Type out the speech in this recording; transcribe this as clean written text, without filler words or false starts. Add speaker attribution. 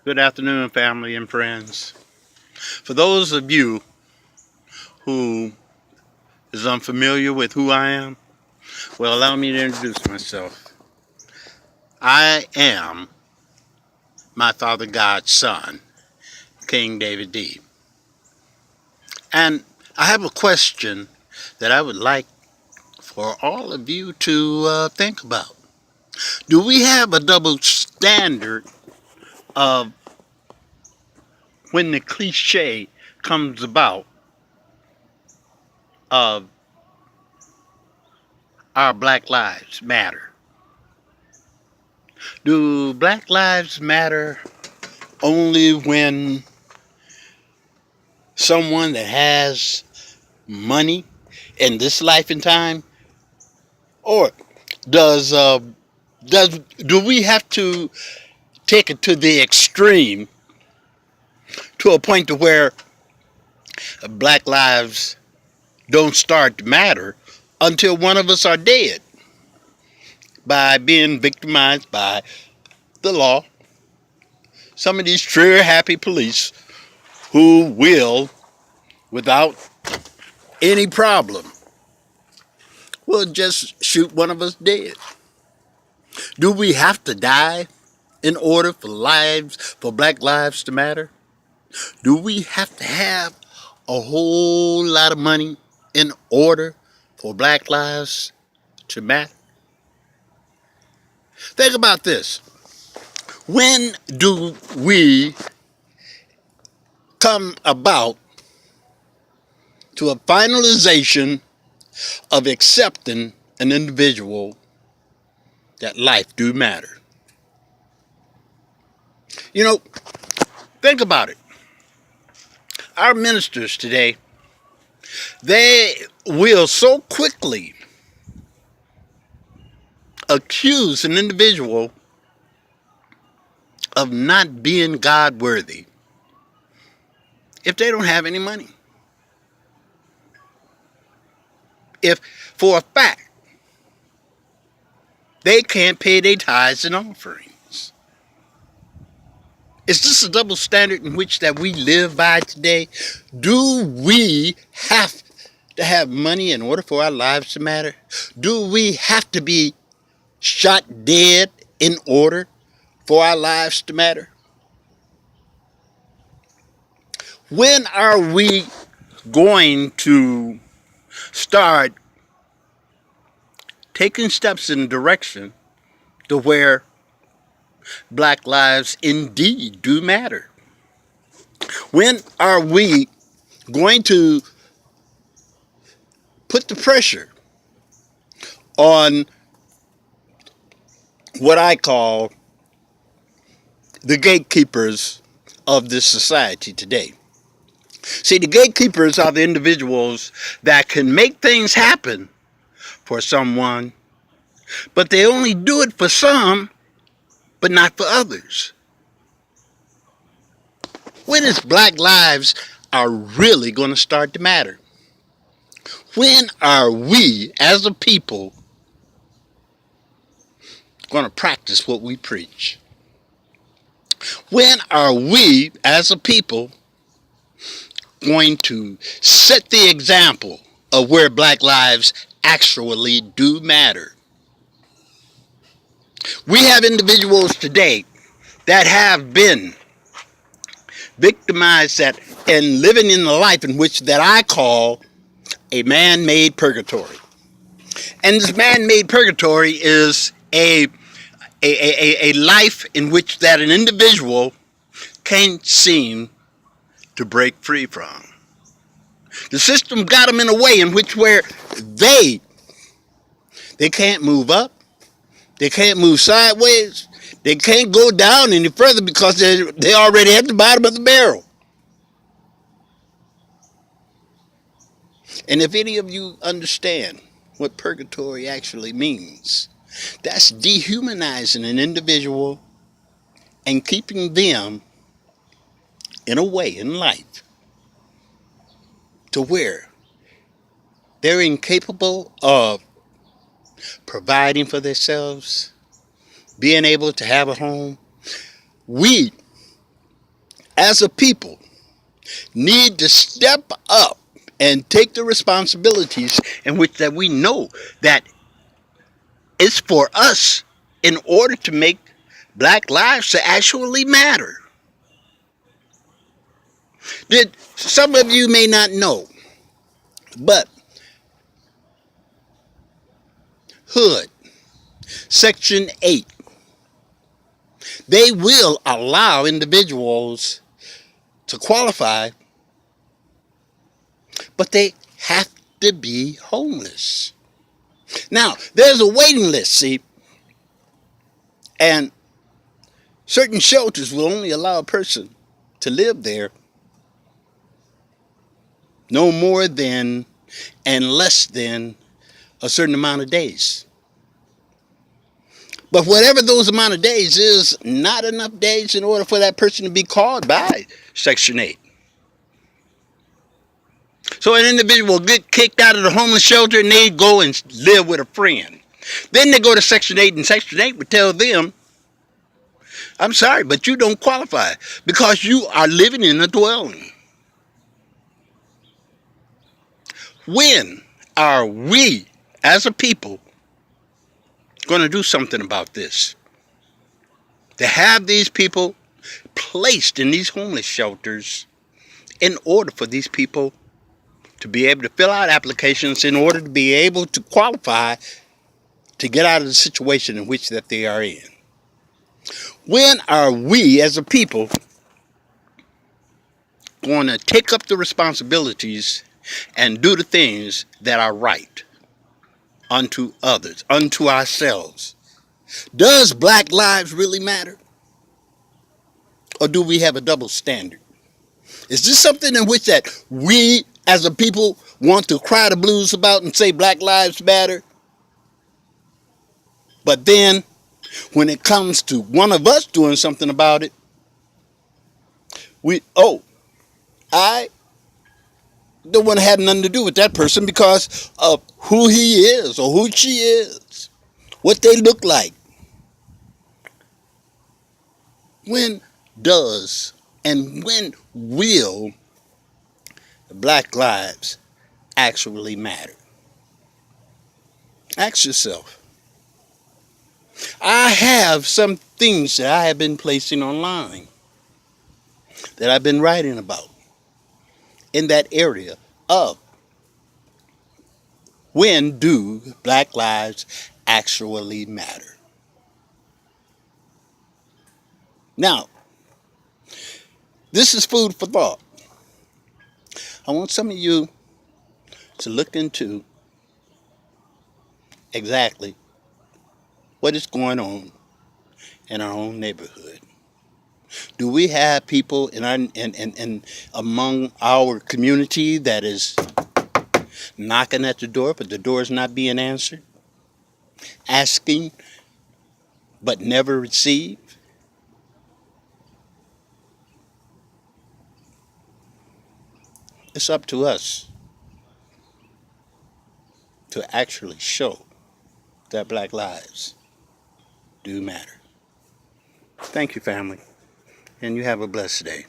Speaker 1: Good afternoon, family and friends. For those of you who is unfamiliar with who I am, well, allow me to introduce myself. I am my Father God's son, King David D. And I have a question that I would like for all of you to think about. Do we have a double standard of when the cliche comes about of our Black Lives Matter? Do Black Lives Matter only when someone that has money in this life and time, or does do we have to take it to the extreme to a point to where Black lives don't start to matter until one of us are dead by being victimized by the law? Some of these trigger happy police who will, without any problem, will just shoot one of us dead. Do we have to die in order for Black lives to matter? Do we have to have a whole lot of money in order for Black lives to matter? Think about this. When do we come about to a finalization of accepting an individual that life do matter? You know, think about it. Our ministers today, they will so quickly accuse an individual of not being God worthy if they don't have any money. If for a fact they can't pay their tithes and offerings. Is this a double standard in which that we live by today? Do we have to have money in order for our lives to matter? Do we have to be shot dead in order for our lives to matter? When are we going to start taking steps in the direction to where Black lives indeed do matter? When are we going to put the pressure on what I call the gatekeepers of this society today? See, the gatekeepers are the individuals that can make things happen for someone, but they only do it for some, but not for others. When is Black lives are really going to start to matter? When are we, as a people, going to practice what we preach? When are we, as a people, going to set the example of where Black lives actually do matter? We have individuals today that have been victimized and living in the life in which that I call a man-made purgatory. And this man-made purgatory is a life in which that an individual can't seem to break free from. The system got them in a way in which where they can't move up, they can't move sideways, they can't go down any further because they already at the bottom of the barrel. And if any of you understand what purgatory actually means, that's dehumanizing an individual and keeping them in a way in life to where they're incapable of providing for themselves, being able to have a home. We as a people, need to step up and take the responsibilities in which that we know that it's for us in order to make black lives to actually matter. Did some of you may not know, but Hood, Section 8, they will allow individuals to qualify, but they have to be homeless. Now, there's a waiting list, see, and certain shelters will only allow a person to live there no more than and less than a certain amount of days. But whatever those amount of days is, not enough days in order for that person to be called by Section 8. So an individual will get kicked out of the homeless shelter and they go and live with a friend. Then they go to Section 8 and Section 8 would tell them, I'm sorry, but you don't qualify because you are living in a dwelling. When are we as a people going to do something about this? To have these people placed in these homeless shelters in order for these people to be able to fill out applications in order to be able to qualify to get out of the situation in which that they are in. When are we as a people going to take up the responsibilities and do the things that are right unto others, unto ourselves? Does black lives really matter? Or do we have a double standard? Is this something in which that we as a people want to cry the blues about and say black lives matter? But then when it comes to one of us doing something about it, I don't want to have nothing to do with that person because of who he is or who she is, what they look like. When does and when will black lives actually matter? Ask yourself. I have some things that I have been placing online that I've been writing about in that area of when do black lives actually matter? Now, this is food for thought. I want some of you to look into exactly what is going on in our own neighborhood. Do we have people in our among our community that is knocking at the door, but the door is not being answered? Asking, but never receive? It's up to us to actually show that black lives do matter. Thank you, family, and you have a blessed day.